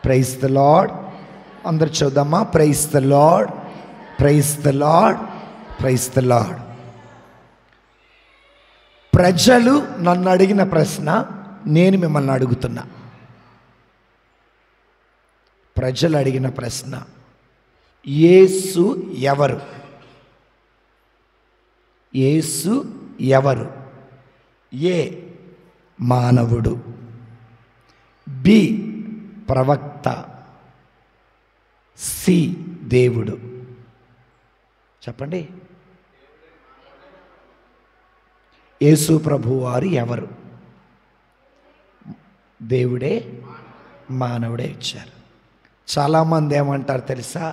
Praise the lord. అందరు చూద్దామా? Praise the lord, praise the lord, praise the lord. ప్రజలు నన్ను అడిగిన ప్రశ్న నేను మిమ్మల్ని అడుగుతున్నా. ప్రజలు అడిగిన ప్రశ్న, యేసు ఎవరు? యేసు ఎవరు? ఏ, మానవుడు. బి, ప్రవక్త. సి, దేవుడు. చెప్పండి, యేసు ప్రభువారు ఎవరు? దేవుడే, మానవుడే ఇచ్చారు. చాలామంది ఏమంటారు తెలుసా?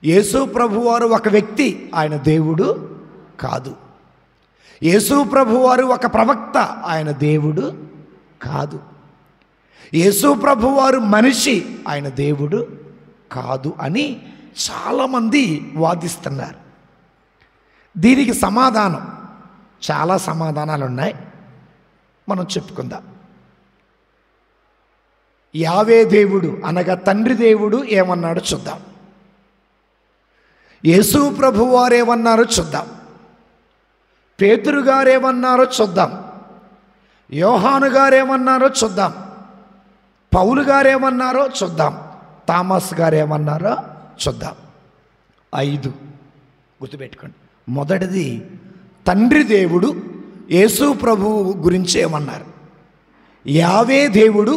యేసు ప్రభువారు ఒక వ్యక్తి, ఆయన దేవుడు కాదు. యేసు ప్రభువారు ఒక ప్రవక్త, ఆయన దేవుడు కాదు. యేసు ప్రభువారు మనిషి, ఆయన దేవుడు కాదు అని చాలామంది వాదిస్తున్నారు. దీనికి సమాధానం, చాలా సమాధానాలు ఉన్నాయి, మనం చెప్పుకుందాం. యావే దేవుడు అనగా తండ్రి దేవుడు ఏమన్నాడో చూద్దాం. యేసు ప్రభువారు ఏమన్నారో చూద్దాం. పేతురు గారు ఏమన్నారో చూద్దాం. యోహాను గారు ఏమన్నారో చూద్దాం. పౌలు గారు ఏమన్నారో చూద్దాం. థామస్ గారు ఏమన్నారో చూద్దాం. 5 గుర్తుపెట్టుకోండి. మొదటిది, తండ్రి దేవుడు యేసు ప్రభువు గురించి ఏమన్నారు? యావే దేవుడు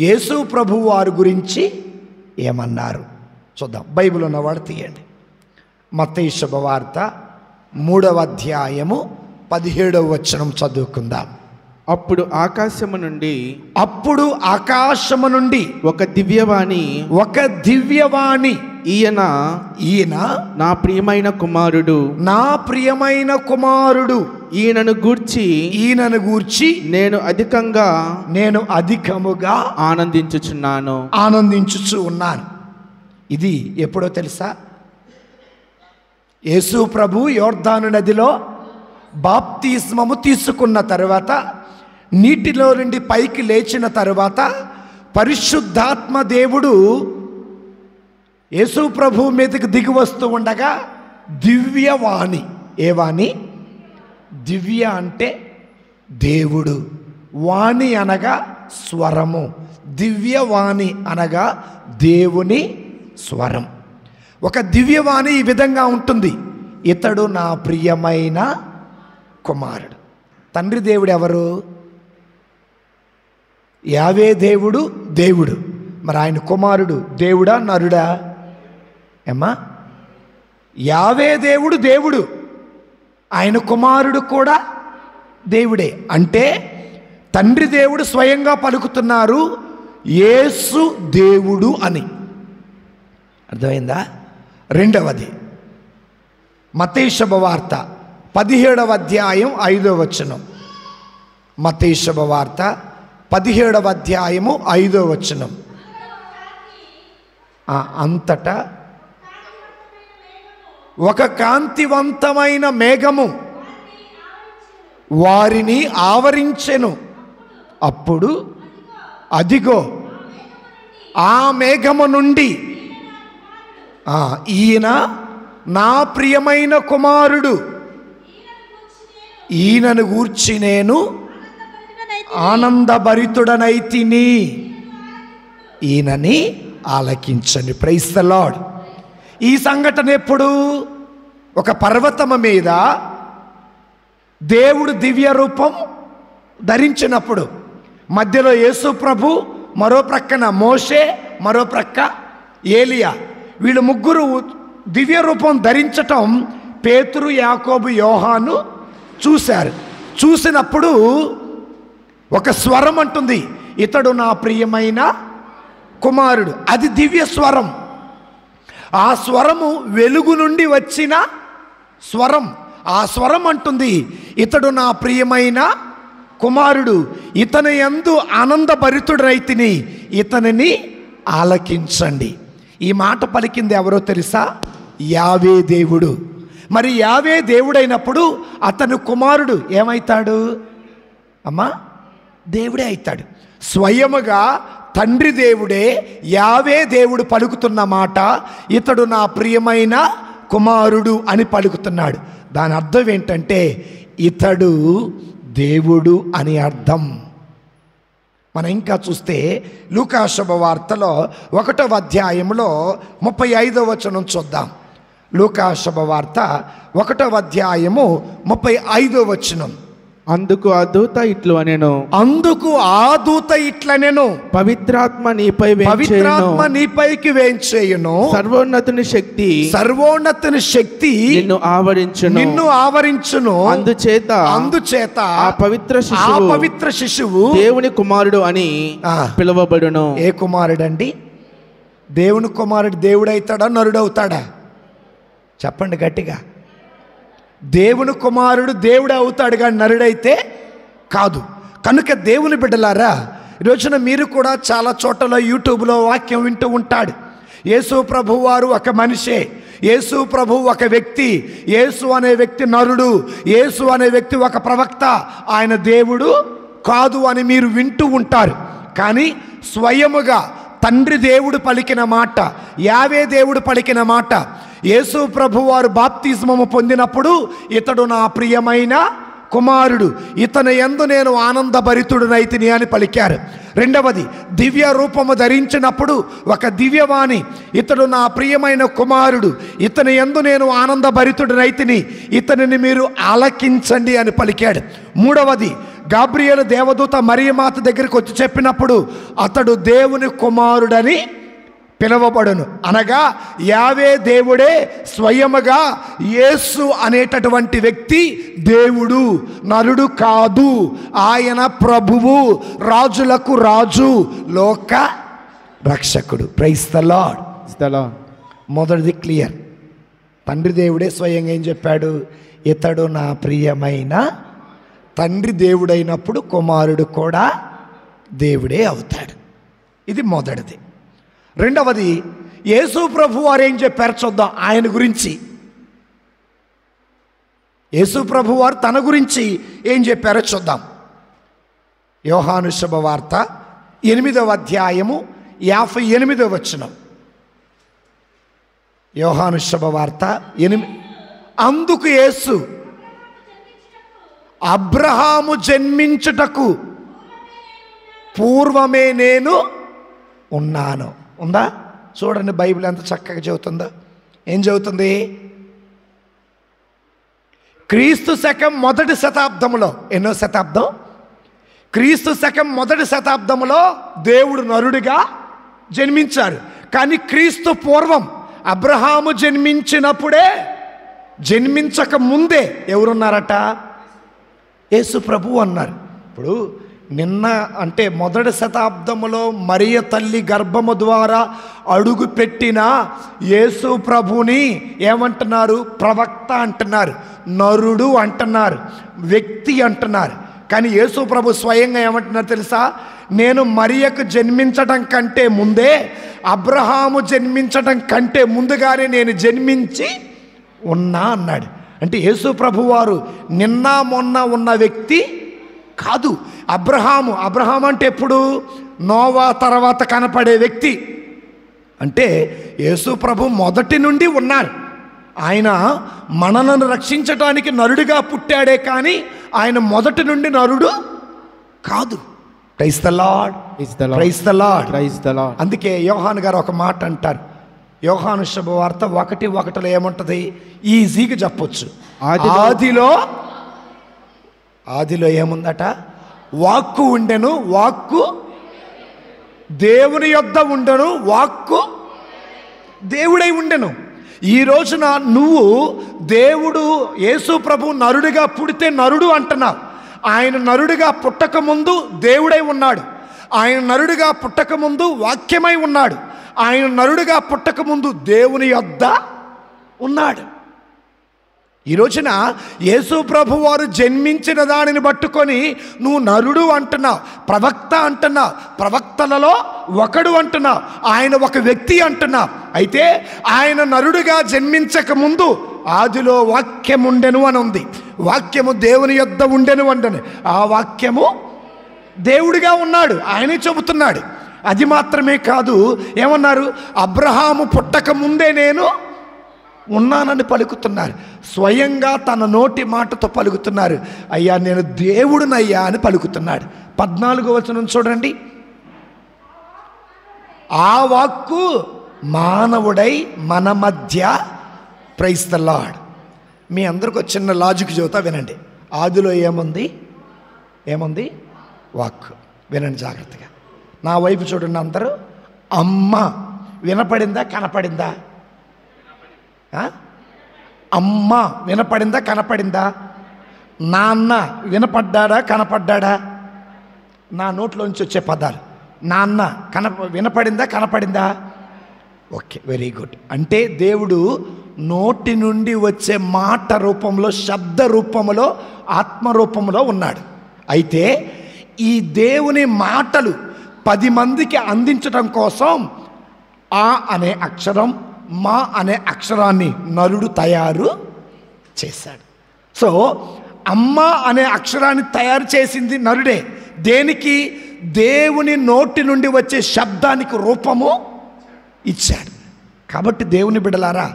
యేసు ప్రభువు వారి గురించి ఏమన్నారు చూద్దాం. బైబిల్ ఉన్నవాడు తీయండి. మత్తయి శుభవార్త 3వ అధ్యాయము 17వ వచనం చదువుకుందాం. అప్పుడు ఆకాశము నుండి ఒక దివ్యవాణి ఈయన నా ప్రియమైన కుమారుడు ఈయనను గూర్చి నేను అధికముగా ఆనందించుచు ఉన్నాను. ఇది ఎప్పుడో తెలుసా? యేసు ప్రభు యోర్దాను నదిలో బాప్తిస్మము తీసుకున్న తరువాత, నీటిలో నుండి పైకి లేచిన తరువాత, పరిశుద్ధాత్మ దేవుడు యేసు ప్రభు మీదకి దిగి వస్తూ ఉండగా దివ్యవాణి. ఏ వాణి? దివ్య అంటే దేవుడు, వాణి అనగా స్వరము. దివ్యవాణి అనగా దేవుని స్వరం. ఒక దివ్యవాణి ఈ విధంగా ఉంటుంది: ఇతడు నా ప్రియమైన కుమారుడు. తండ్రి దేవుడు ఎవరు? యావే దేవుడు దేవుడు. మరి ఆయన కుమారుడు దేవుడా నరుడా? ఏమ్మా? యావే దేవుడు దేవుడు, ఆయన కుమారుడు కూడా దేవుడే. అంటే తండ్రి దేవుడు స్వయంగా పలుకుతున్నారు యేసు దేవుడు అని. అర్థమైందా? రెండవది, మత్తయి శుభవార్త 17వ అధ్యాయం 5వ వచనం. మత్తయి శుభవార్త 17వ అధ్యాయము 5వ వచనం. అంతటా ఒక కాంతివంతమైన మేఘము వారిని ఆవరించెను. అప్పుడు అదిగో ఆ మేఘము నుండి ఈయన నా ప్రియమైన కుమారుడు, ఈయనను గూర్చి నేను ఆనందభరితుడనైతిని, ఈయనని ఆలకించండి. Praise the lord. ఈ సంఘటన ఎప్పుడు? ఒక పర్వతము మీద దేవుడు దివ్య రూపం ధరించినప్పుడు, మధ్యలో యేసు ప్రభు, మరో ప్రక్కన మోషే, మరో ప్రక్క ఏలియా, వీళ్ళు ముగ్గురు దివ్య రూపం ధరించటం పేతురు, యాకోబు, యోహాను చూశారు. చూసినప్పుడు ఒక స్వరం అంటుంది, ఇతడు నా ప్రియమైన కుమారుడు. అది దివ్య స్వరం. ఆ స్వరము వెలుగు నుండి వచ్చిన స్వరం. ఆ స్వరం అంటుంది, ఇతడు నా ప్రియమైన కుమారుడు, ఇతని యందు ఆనందభరితుడైతిని, ఇతనిని ఆలకించండి. ఈ మాట పలికింది ఎవరో తెలుసా? యావే దేవుడు. మరి యావే దేవుడైనప్పుడు అతను కుమారుడు ఏమవుతాడు? అమ్మా, దేవుడే అవుతాడు. స్వయముగా తండ్రి దేవుడే, యావే దేవుడు పలుకుతున్న మాట, ఇతడు నా ప్రియమైన కుమారుడు అని పలుకుతున్నాడు. దాని అర్థం ఏంటంటే ఇతడు దేవుడు అని అర్థం. మనం ఇంకా చూస్తే లూకా శుభవార్తలో 1వ అధ్యాయంలో 35వ వచనం చూద్దాం. లూకా శుభవార్త 1వ అధ్యాయము 35వ వచనం. అందుకు ఆ దూత ఇట్లు అనెను, పవిత్రాత్మ నీపైకి వేంచేయును, సర్వోన్నతుని శక్తి నిన్ను ఆవరించును. అందుచేత ఆ పవిత్ర శిశువు దేవుని కుమారుడు అని పిలువబడును. ఏ కుమారుడు అండి? దేవుని కుమారుడు దేవుడవుతాడా, నరుడవుతాడా? చెప్పండి గట్టిగా. దేవుని కుమారుడు దేవుడు అవుతాడు కానీ నరుడైతే కాదు. కనుక దేవుని బిడ్డలారా, ఈరోజున మీరు కూడా చాలా చోట్ల యూట్యూబ్లో వాక్యం వింటూ ఉంటాడు. యేసు ప్రభు వారు ఒక మనిషే, యేసు ప్రభు ఒక వ్యక్తి, యేసు అనే వ్యక్తి నరుడు, యేసు అనే వ్యక్తి ఒక ప్రవక్త, ఆయన దేవుడు కాదు అని మీరు వింటూ ఉంటారు. కానీ స్వయముగా తండ్రి దేవుడు పలికిన మాట, యావే దేవుడు పలికిన మాట, యేసు ప్రభు వారు బాప్తిస్మము పొందినప్పుడు ఇతడు నా ప్రియమైన కుమారుడు, ఇతని యందు నేను ఆనందభరితుడునైతిని అని పలికారు. రెండవది, దివ్య రూపము ధరించినప్పుడు ఒక దివ్యవాణి, ఇతడు నా ప్రియమైన కుమారుడు, ఇతని యందు నేను ఆనందభరితుడునైతిని, ఇతనిని మీరు ఆలకించండి అని పలికాడు. మూడవది, గాబ్రియేలు దేవదూత మరియమాత దగ్గరికి వచ్చి చెప్పినప్పుడు అతడు దేవుని కుమారుడని పిలువబడును. అనగా యావే దేవుడే స్వయముగా యేసు అనేటటువంటి వ్యక్తి దేవుడు, నరుడు కాదు. ఆయన ప్రభువు, రాజులకు రాజు, లోక రక్షకుడు. Praise the lord. మొదటిది క్లియర్. తండ్రి దేవుడే స్వయంగా ఏం చెప్పాడు? ఇతడు నా ప్రియమైన. తండ్రి దేవుడైనప్పుడు కుమారుడు కూడా దేవుడే అవుతాడు. ఇది మొదటిది. రెండవది, యేసు ప్రభు వారు ఏం చెప్పారు చూద్దాం ఆయన గురించి. యేసు ప్రభు వారు తన గురించి ఏం చెప్పారో చూద్దాం. యోహాను శుభవార్త 8వ అధ్యాయము 58వ వచనం. యోహాను శుభవార్త 8. అందుకు యేసు, అబ్రహాము జన్మించుటకు పూర్వమే నేను ఉన్నాను. ఉందా? చూడండి బైబిల్ ఎంత చక్కగా చెబుతుందో. ఏం చెబుతుంది? క్రీస్తు శకం 1వ శతాబ్దంలో, ఎన్నో శతాబ్దం? క్రీస్తు శకం 1వ శతాబ్దంలో దేవుడు నరుడిగా జన్మించారు. కానీ క్రీస్తు పూర్వం అబ్రహాము జన్మించినప్పుడే, జన్మించక ముందే ఎవరున్నారట? యేసు ప్రభు అన్నారు. ఇప్పుడు నిన్న అంటే 1వ శతాబ్దంలో మరియ తల్లి గర్భము ద్వారా అడుగు పెట్టిన యేసు ప్రభుని ఏమంటున్నారు? ప్రవక్త అంటున్నారు, నరుడు అంటున్నారు, వ్యక్తి అంటున్నారు. కానీ యేసు ప్రభు స్వయంగా ఏమంటున్నారు తెలుసా? నేను మరియకు జన్మించడం కంటే ముందే, అబ్రహాము జన్మించడం కంటే ముందుగానే నేను జన్మించి ఉన్నా అన్నాడు. అంటే యేసు ప్రభు వారు నిన్న మొన్న ఉన్న వ్యక్తి కాదు. అబ్రహాము అంటే ఎప్పుడు? నోవా తర్వాత కనపడే వ్యక్తి. అంటే యేసు ప్రభు మొదటి నుండి ఉన్నారు. ఆయన మనలను రక్షించడానికి నరుడిగా పుట్టాడే కానీ ఆయన మొదటి నుండి నరుడు కాదు. Praise the lord, praise the lord, praise the lord. అందుకే యోహాను గారు ఒక మాట అంటారు. యోహాను శుభవార్త 1:1 ఏముంటుంది? ఈజీగా చెప్పొచ్చు. ఆదిలో ఏముందట? వాక్కు ఉండెను, వాక్కు దేవుని యొద్ద ఉండెను, వాక్కు దేవుడై ఉండెను. ఈ రోజున నువ్వు దేవుడు యేసు ప్రభు నరుడిగా పుడితే నరుడు అంటున్నావు. ఆయన నరుడిగా పుట్టక ముందు దేవుడై ఉన్నాడు. ఆయన నరుడిగా పుట్టక ముందు వాక్యమై ఉన్నాడు. ఆయన నరుడిగా పుట్టక ముందు దేవుని యొద్ద ఉన్నాడు. ఈ రోజున యేసు ప్రభు వారు జన్మించిన దానిని పట్టుకొని నువ్వు నరుడు అంటున్నావు, ప్రవక్త అంటున్నావు, ప్రవక్తలలో ఒకడు అంటున్నావు, ఆయన ఒక వ్యక్తి అంటున్నావు. అయితే ఆయన నరుడిగా జన్మించక ముందు ఆదిలో వాక్యం ఉండెను అని ఉంది. వాక్యము దేవుని యొద్ద ఉండెను అంటను. ఆ వాక్యము దేవుడిగా ఉన్నాడు. ఆయనే చెబుతున్నాడు. అది మాత్రమే కాదు, ఏమన్నారు? అబ్రహాము పుట్టక ముందే నేను ఉన్నానని పలుకుతున్నారు. స్వయంగా తన నోటి మాటతో పలుకుతున్నారు. అయ్యా నేను దేవుడునయ్యా అని పలుకుతున్నాడు. 14వ వచనం చూడండి. ఆ వాక్కు మానవుడై మన మధ్య, ప్రైజ్ ద లార్డ్. మీ అందరికి ఒక చిన్న లాజిక్ చెబుతా వినండి. ఆదిలో ఏముంది? వాక్కు. వినండి జాగ్రత్తగా. నా వైపు చూడండి అందరూ. అమ్మ వినపడిందా కనపడిందా? అమ్మ వినపడిందా కనపడిందా? నాన్న వినపడ్డా కనపడ్డా? నా నోట్లోంచి వచ్చే పదాలు నాన్న వినపడిందా కనపడిందా? Okay, very good. అంటే దేవుడు నోటి నుండి వచ్చే మాట రూపంలో, శబ్ద రూపంలో, ఆత్మ రూపంలో ఉన్నాడు. అయితే ఈ దేవుని మాటలు 10 మందికి అందించడం కోసం ఆ అనే అక్షరం, మా అనే అక్షరాన్ని నరుడు తయారు చేశాడు. సో అమ్మ అనే అక్షరాన్ని తయారు చేసింది నరుడే. దేనికి? దేవుని నోటి నుండి వచ్చే శబ్దానికి రూపము ఇచ్చాడు. కాబట్టి దేవుని బిడ్డలారా,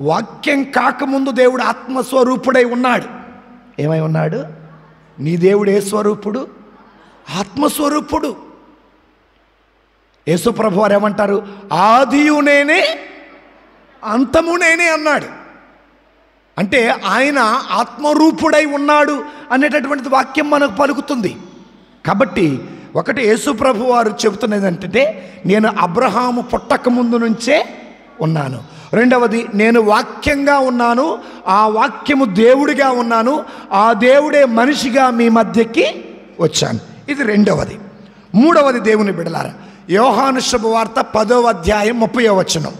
వాక్యం కాకముందు దేవుడు ఆత్మస్వరూపుడై ఉన్నాడు. ఏమై ఉన్నాడు? నీ దేవుడు ఏ స్వరూపుడు? ఆత్మస్వరూపుడు. యేసుప్రభు వారు ఏమంటారు? ఆదియు నేనే అంతము నేనే అన్నాడు. అంటే ఆయన ఆత్మరూపుడై ఉన్నాడు అనేటటువంటి వాక్యం మనకు పలుకుతుంది. కాబట్టి ఒకటి యేసుప్రభు వారు చెబుతున్నది ఏంటంటే, నేను అబ్రహాము పుట్టక ముందు నుంచే ఉన్నాను. రెండవది, నేను వాక్యంగా ఉన్నాను, ఆ వాక్యము దేవుడిగా ఉన్నాను, ఆ దేవుడే మనిషిగా మీ మధ్యకి వచ్చాను. ఇది రెండవది. మూడవది దేవుని బిడ్డలారా, యోహాను శుభవార్త 10వ అధ్యాయం 30వ వచనం.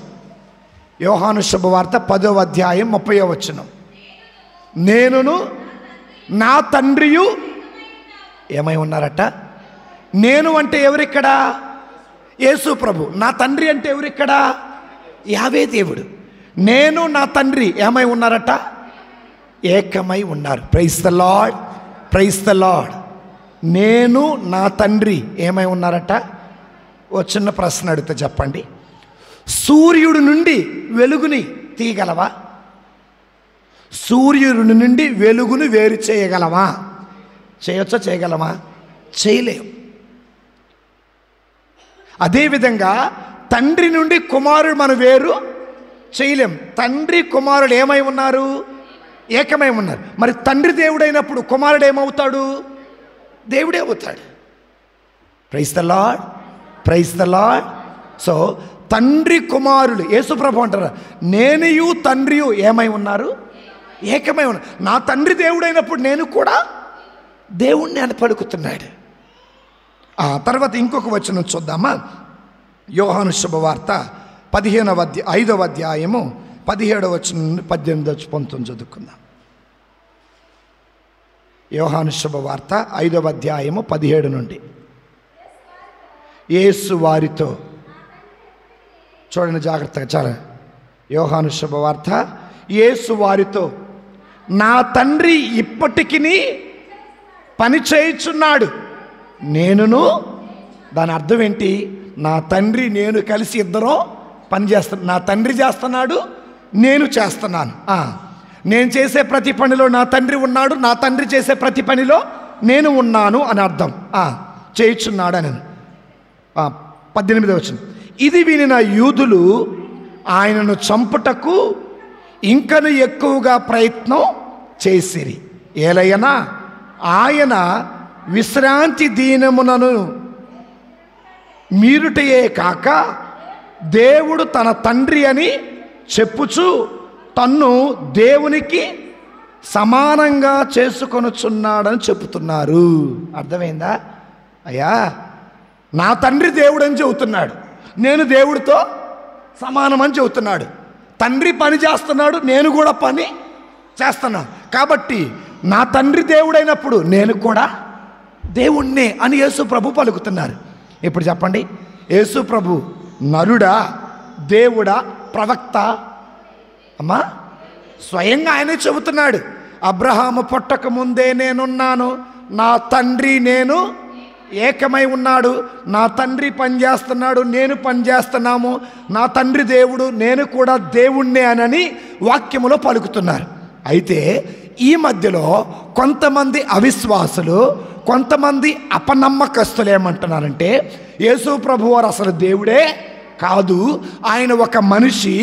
యోహాను శుభవార్త 10వ అధ్యాయం 30వ వచనం. నేనును నా తండ్రియు ఏమై ఉన్నారట? నేను అంటే ఎవరిక్కడ? యేసు ప్రభు. నా తండ్రి అంటే ఎవరిక్కడ? యావే దేవుడు. నేను నా తండ్రి ఏమై ఉన్నారట? ఏకమై ఉన్నారు. Praise the lord, praise the lord. నేను నా తండ్రి ఏమై ఉన్నారట? ఓ చిన్న ప్రశ్న అడిగితే చెప్పండి. సూర్యుడి నుండి వెలుగుని తీయగలవా? సూర్యుడి నుండి వెలుగును వేరు చేయగలవా? చేయొచ్చా? చేయగలమా? చేయలేం. అదేవిధంగా తండ్రి నుండి కుమారుడు మనం వేరు చేయలేం. తండ్రి కుమారుడు ఏమై ఉన్నారు? ఏకమై ఉన్నారు. మరి తండ్రి దేవుడైనప్పుడు కుమారుడు ఏమవుతాడు? దేవుడే అవుతాడు. Praise the lord, praise the lord. So తండ్రి కుమారులు, యేసుప్రభు అంటారు, నేనియు తండ్రియు ఏమై ఉన్నారు? ఏకమై ఉన్నారు. నా తండ్రి దేవుడైనప్పుడు నేను కూడా దేవుణ్ణి అని పలుకుతున్నాడు. ఆ తర్వాత ఇంకొక వచనం చూద్దామా? యోహాను శుభవార్త 5వ అధ్యాయము 17వ వచనం నుండి 18-19 చదువుకుందాం. యోహాను శుభవార్త 5వ అధ్యాయము 17 నుండి. యేసు వారితో, చూడండి జాగ్రత్తగా, చాలా. యోహాను శుభవార్త, యేసు వారితో, నా తండ్రి ఇప్పటికి పని చేయుచున్నాడు, నేనును. దాని అర్థం ఏంటి? నా తండ్రి నేను కలిసి ఇద్దరం పని చేస్తున్నాం. నా తండ్రి చేస్తున్నాడు, నేను చేస్తున్నాను. నేను చేసే ప్రతి పనిలో నా తండ్రి ఉన్నాడు, నా తండ్రి చేసే ప్రతి పనిలో నేను ఉన్నాను అని అర్థం. చేయుచున్నాడు అని. 18వ వచనం. ఇది వినిన యూదులు ఆయనను చంపుటకు ఇంకను ఎక్కువగా ప్రయత్నం చేసిరి. ఏలయనా ఆయన విశ్రాంతి దీనమునను మీరుటయే కాక దేవుడు తన తండ్రి అని చెప్పుచు తన్ను దేవునికి సమానంగా చేసుకొనుచున్నాడని చెబుతున్నారు. అర్థమైందా? అయ్యా, నా తండ్రి దేవుడు అని చెబుతున్నాడు, నేను దేవుడితో సమానమని చెబుతున్నాడు. తండ్రి పని చేస్తున్నాడు, నేను కూడా పని చేస్తున్నాను. కాబట్టి నా తండ్రి దేవుడైనప్పుడు నేను కూడా దేవుణ్ణే అని యేసు ప్రభు పలుకుతున్నారు. ఇప్పుడు చెప్పండి, యేసు ప్రభు నరుడా, దేవుడా, ప్రవక్త? అమ్మా, స్వయంగా ఆయనే చెబుతున్నాడు, అబ్రహాము పుట్టక ముందే నేనున్నాను, నా తండ్రి నేను ఏకమై ఉన్నాడు. నా తండ్రి పనిచేస్తున్నాడు, నేను పనిచేస్తున్నాము, నా తండ్రి దేవుడు, నేను కూడా దేవుణ్ణే అని వాక్యములో పలుకుతున్నారు. అయితే ఈ మధ్యలో కొంతమంది అవిశ్వాసులు, కొంతమంది అపనమ్మకస్తులు ఏమంటున్నారంటే యేసు ప్రభువారు అసలు దేవుడే కాదు, ఆయన ఒక మనిషి,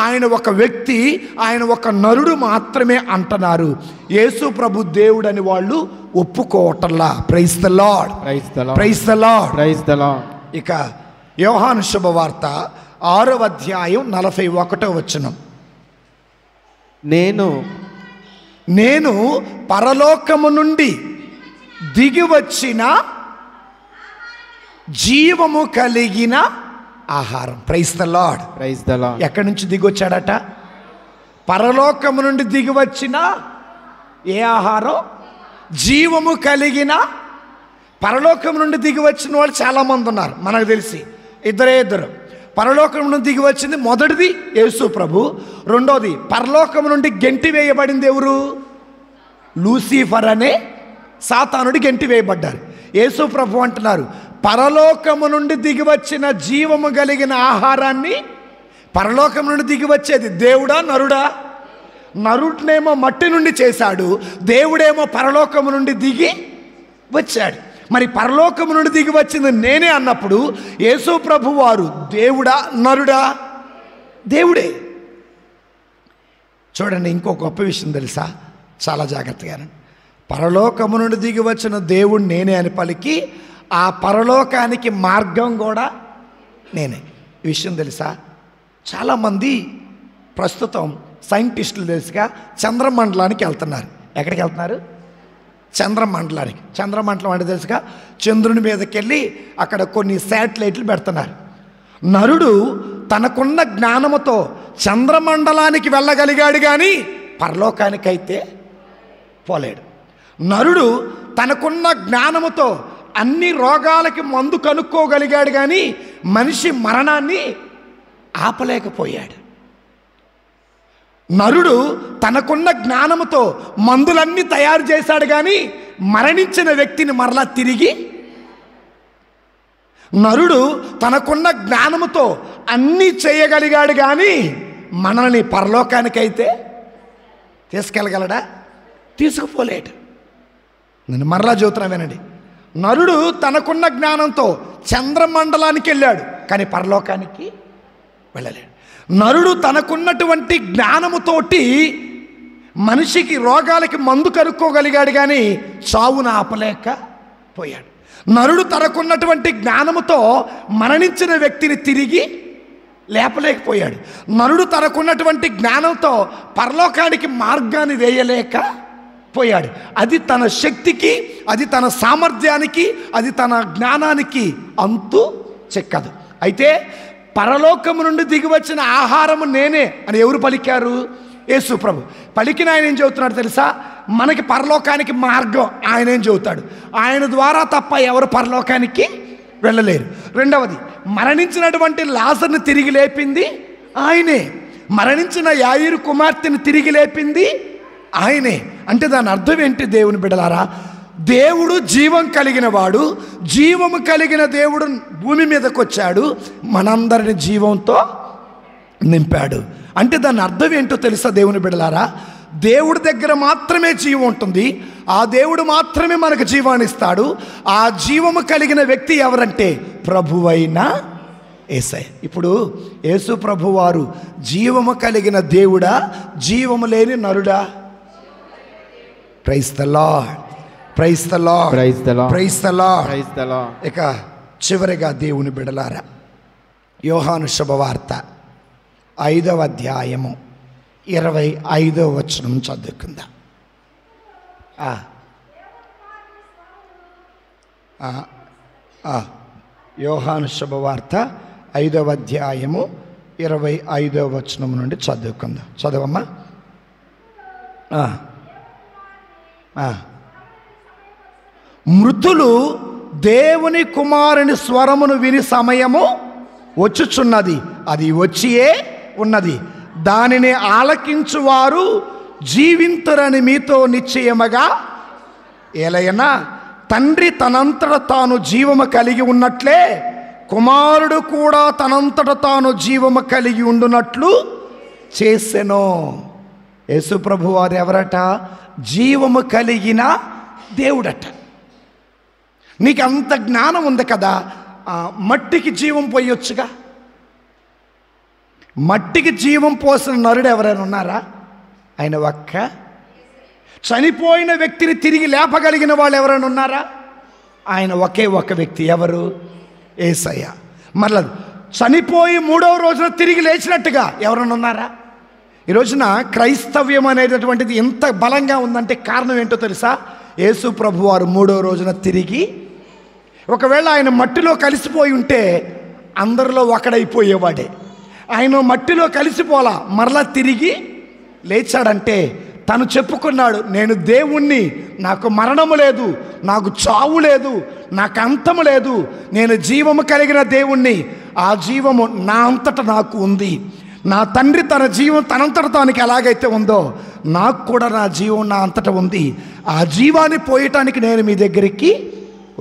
ఆయన ఒక వ్యక్తి, ఆయన ఒక నరుడు మాత్రమే అంటున్నారు. యేసు ప్రభు దేవుడని వాళ్ళు ఒప్పుకోవటంలా. Praise the lord, praise the lord, praise the lord. ఇక యోహాను శుభవార్త 6వ అధ్యాయం 41వ వచనం. నేను పరలోకము నుండి దిగి వచ్చిన జీవము కలిగిన ఆహారం. Praise the lord, praise the lord. ఎక్కడి నుంచి దిగి వచ్చాడట? పరలోకము నుండి దిగి వచ్చిన ఏ ఆహారం? జీవము కలిగిన. పరలోకం నుండి దిగి వచ్చిన వాళ్ళు చాలామంది ఉన్నారు మనకు తెలిసి, ఇద్దరు. పరలోకం నుండి దిగి వచ్చింది మొదటిది యేసు ప్రభు, రెండోది పరలోకం నుండి గెంటి వేయబడింది ఎవరు? లూసిఫర్ అనే సాతానుడి గెంటి వేయబడ్డారు. యేసు ప్రభు అంటున్నారు పరలోకము నుండి దిగి వచ్చిన జీవము కలిగిన ఆహారాన్ని. పరలోకం నుండి దిగి వచ్చేది దేవుడా నరుడా? నరుడినేమో మట్టి నుండి చేశాడు, దేవుడేమో పరలోకము నుండి దిగి వచ్చాడు. మరి పరలోకము నుండి దిగి వచ్చింది నేనే అన్నప్పుడు యేసు ప్రభు వారు దేవుడా నరుడా? దేవుడే. చూడండి, ఇంకో గొప్ప విషయం తెలుసా? చాలా జాగ్రత్తగా. పరలోకము నుండి దిగి వచ్చిన దేవుడు నేనే అని పలికి ఆ పరలోకానికి మార్గం కూడా నేనే. ఈ విషయం తెలుసా? చాలామంది ప్రస్తుతం సైంటిస్టులు తెలుసుగా చంద్రమండలానికి వెళ్తున్నారు. ఎక్కడికి వెళ్తున్నారు? చంద్రమండలానికి. చంద్రమండలం అంటే తెలుసుగా చంద్రుని మీదకి వెళ్ళి అక్కడ కొన్ని శాటిలైట్లు పెడుతున్నారు. నరుడు తనకున్న జ్ఞానముతో చంద్రమండలానికి వెళ్ళగలిగాడు కానీ పరలోకానికైతే పోలేడు. నరుడు తనకున్న జ్ఞానముతో అన్ని రోగాలకి మందు కనుక్కోగలిగాడు కానీ మనిషి మరణాన్ని ఆపలేకపోయాడు. నరుడు తనకున్న జ్ఞానముతో మందులన్నీ తయారు చేశాడు కానీ మరణించిన వ్యక్తిని మరలా తిరిగి. నరుడు తనకున్న జ్ఞానముతో అన్నీ చేయగలిగాడు కానీ మనల్ని పరలోకానికైతే తీసుకెళ్ళగలడా? తీసుకుపోలేడు. నేను మరలా చెబుతున్నా వినండి. నరుడు తనకున్న జ్ఞానంతో చంద్రమండలానికి వెళ్ళాడు కానీ పరలోకానికి వెళ్ళలేడు. నరుడు తనకున్నటువంటి జ్ఞానముతోటి మనిషికి రోగాలకి మందు కనుక్కోగలిగాడు కానీ చావును ఆపలేకపోయాడు. నరుడు తనకున్నటువంటి జ్ఞానముతో మరణించిన వ్యక్తిని తిరిగి లేపలేకపోయాడు. నరుడు తనకున్నటువంటి జ్ఞానంతో పరలోకానికి మార్గాన్ని వేయలేకపోయాడు. అది తన శక్తికి, అది తన సామర్థ్యానికి, అది తన జ్ఞానానికి అంతు చెక్కదు. అయితే పరలోకము నుండి దిగి వచ్చిన ఆహారము నేనే అని ఎవరు పలికారు? యేసు ప్రభు. పలికిన ఆయన ఏం చెబుతున్నాడు తెలుసా? మనకి పరలోకానికి మార్గం ఆయన ఏం చెబుతాడు? ఆయన ద్వారా తప్ప ఎవరు పరలోకానికి వెళ్ళలేరు. రెండవది, మరణించినటువంటి లాజర్ని తిరిగి లేపింది ఆయనే. మరణించిన యాయిరు కుమార్తెని తిరిగి లేపింది ఆయనే. అంటే దాని అర్థం ఏంటి దేవుని బిడ్డలారా? దేవుడు జీవం కలిగిన వాడు, జీవము కలిగిన దేవుడు భూమి మీదకి వచ్చాడు, మనందరిని జీవంతో నింపాడు. అంటే దాని అర్థం ఏంటో తెలుసా దేవుని బిడ్డలారా? దేవుడి దగ్గర మాత్రమే జీవం ఉంటుంది, ఆ దేవుడు మాత్రమే మనకు జీవాన్ని ఇస్తాడు. ఆ జీవము కలిగిన వ్యక్తి ఎవరంటే ప్రభువైన యేసయ్య. ఇప్పుడు యేసు ప్రభువారు జీవము కలిగిన దేవుడా, జీవము లేని నరుడా? Praise the lord, praise the lord, praise the lord, praise the lord, praise the lord. ఇక చివరిగా దేవుని బిడలారా, యోహాను శుభవార్త 5వ అధ్యాయము 25వ వచనం చదువుకుందాం. యోహాను శుభవార్త 5వ అధ్యాయము 25వ వచనం నుండి చదువుకుందాం. చదవమ్మా. మృతులు దేవుని కుమారుని స్వరమును విని సమయము వచ్చుచున్నది, అది వచ్చియే ఉన్నది, దానిని ఆలకించువారు జీవింతురని మీతో నిశ్చయముగా. ఏలయనా తండ్రి తనంతట తాను జీవము కలిగి ఉన్నట్లే కుమారుడు కూడా తనంతట తాను జీవము కలిగి ఉండునట్లు చేసెను. యేసు ప్రభు వారు ఎవరట? జీవము కలిగిన దేవుడట. నీకు అంత జ్ఞానం ఉంది కదా, మట్టికి జీవం పోయొచ్చుగా. మట్టికి జీవం పోసిన నరుడు ఎవరైనా ఉన్నారా? ఆయన ఒక్క. చనిపోయిన వ్యక్తిని తిరిగి లేపగలిగిన వాళ్ళు ఎవరైనా ఉన్నారా? ఆయన ఒకే ఒక వ్యక్తి. ఎవరు? యేసయ్య. మరలా చనిపోయి 3వ రోజున తిరిగి లేచినట్టుగా ఎవరైనా ఉన్నారా? ఈ రోజున క్రైస్తవ్యం అనేటటువంటిది ఎంత బలంగా ఉందంటే కారణం ఏంటో తెలుసా? యేసు ప్రభు వారు 3వ రోజున తిరిగి, ఒకవేళ ఆయన మట్టిలో కలిసిపోయి ఉంటే అందరిలో ఒకడైపోయేవాడే. ఆయన మట్టిలో కలిసిపోలా, మరలా తిరిగి లేచాడంటే తను చెప్పుకున్నాడు, నేను దేవుణ్ణి, నాకు మరణము లేదు, నాకు చావు లేదు, నాకు అంతము లేదు, నేను జీవము కలిగిన దేవుణ్ణి, ఆ జీవము నా అంతట నాకు ఉంది. నా తండ్రి తన జీవం తనంతట తానికి ఎలాగైతే ఉందో నాకు కూడా నా జీవం నా అంతట ఉంది. ఆ జీవాన్ని పోయటానికి నేను మీ దగ్గరికి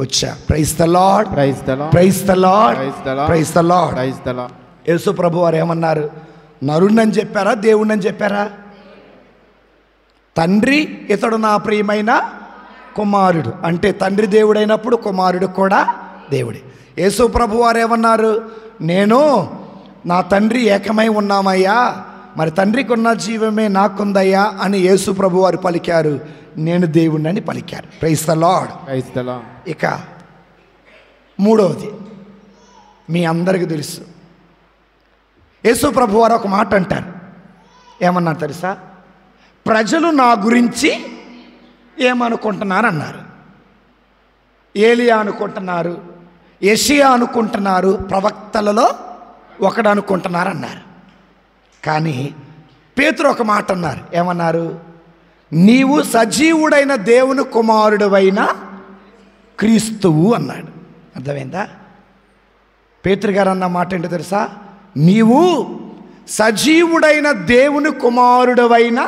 వచ్చా. Praise the lord, praise the lord, praise the lord, praise the lord, praise the lord, praise the lord. Yesu ప్రభు వారు ఏమన్నారు? నరుణ్ణని చెప్పారా, దేవుణ్ణని చెప్పారా? తండ్రి ఇతడు నా ప్రియమైన కుమారుడు అంటే తండ్రి దేవుడైనప్పుడు కుమారుడు కూడా దేవుడే. యేసు ప్రభు వారు ఏమన్నారు? నేను నా తండ్రి ఏకమై ఉన్నామయ్యా, మరి తండ్రికి ఉన్న జీవమే నాకుందయ్యా అని యేసు ప్రభు వారు పలికారు. నేను దేవుణ్ణని పలికారు. Praise the lord, praise the lord. ఇక 3వది మీ అందరికీ తెలుసు. యేసు ప్రభు వారు ఒక మాట అంటారు. ఏమన్నారు తెలుసా? ప్రజలు నా గురించి ఏమనుకుంటున్నారు అన్నారు. ఏలియా అనుకుంటున్నారు, యెషయా అనుకుంటున్నారు, ప్రవక్తలలో ఒకడు అనుకుంటున్నారు అన్నారు. కానీ పేతురు ఒక మాట అన్నారు. ఏమన్నారు? నీవు సజీవుడైన దేవుని కుమారుడవైన క్రీస్తువు అన్నాడు. అర్థమైందా? పేతురు గారు అన్న మాట ఏంటో తెలుసా? నీవు సజీవుడైన దేవుని కుమారుడవైన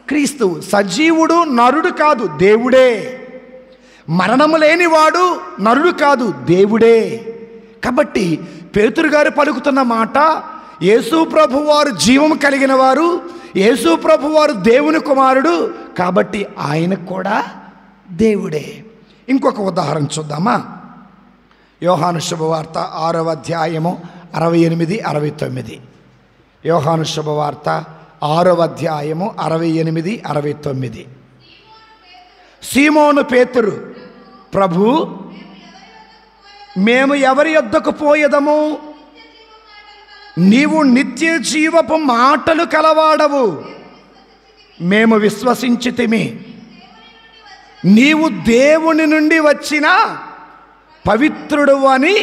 క్రీస్తువు. సజీవుడు నరుడు కాదు, దేవుడే. మరణము లేనివాడు నరుడు కాదు, దేవుడే. కాబట్టి పేతురు గారు పలుకుతున్న మాట, యేసు ప్రభు వారు జీవం కలిగిన వారు, యేసు ప్రభు వారు దేవుని కుమారుడు, కాబట్టి ఆయన కూడా దేవుడే. ఇంకొక ఉదాహరణ చూద్దామా? యోహాను శుభవార్త 6వ అధ్యాయము 68, 69. యోహాను శుభవార్త 6వ అధ్యాయము 68, 69. సీమోను పేతురు, ప్రభు మేము ఎవరి యొద్దకు పోయేదము? నీవు నిత్య జీవపు మాటలు కలవాడవు, మేము విశ్వసించితిమి. నీవు దేవుని నుండి వచ్చిన పవిత్రుడు అని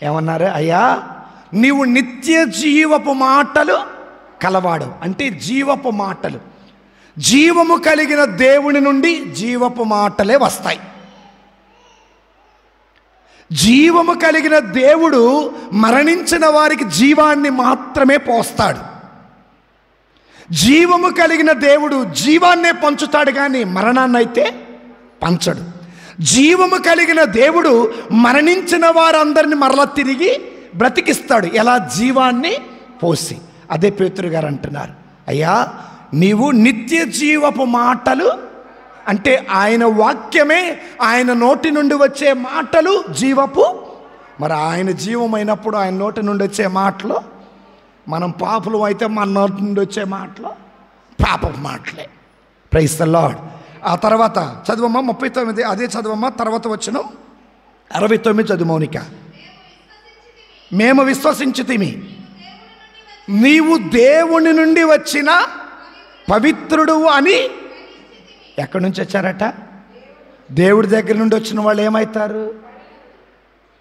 ఏమన్నారు? అయ్యా నీవు నిత్య జీవపు మాటలు కలవాడు అంటే జీవపు మాటలు. జీవము కలిగిన దేవుని నుండి జీవపు మాటలే వస్తాయి. జీవము కలిగిన దేవుడు మరణించిన వారికి జీవాన్ని మాత్రమే పోస్తాడు. జీవము కలిగిన దేవుడు జీవాన్నే పంచుతాడు కానీ మరణాన్ని అయితే పంచడు. జీవము కలిగిన దేవుడు మరణించిన వారందరిని మరలా తిరిగి బ్రతికిస్తాడు. ఎలా? జీవాన్ని పోసి. అదే పేతురు గారు అంటున్నారు, అయ్యా నీవు నిత్య జీవపు మాటలు అంటే ఆయన వాక్యమే, ఆయన నోటి నుండి వచ్చే మాటలు జీవపు. మరి ఆయన జీవమైనప్పుడు ఆయన నోటి నుండి వచ్చే మాటలు, మనం పాపులు అయితే మన నోటి నుండి వచ్చే మాటలు పాపపు మాటలే. Praise the lord. ఆ తర్వాత చదువమ్మా 39, అదే చదువమ్మా. తర్వాత వచ్చిన 69 చదువు మౌనిక. మేము విశ్వసించితిమి, నీవు దేవుని నుండి వచ్చిన పవిత్రుడు అని. ఎక్కడి నుంచి వచ్చారట? దేవుడి దగ్గర నుండి వచ్చిన వాళ్ళు ఏమవుతారు?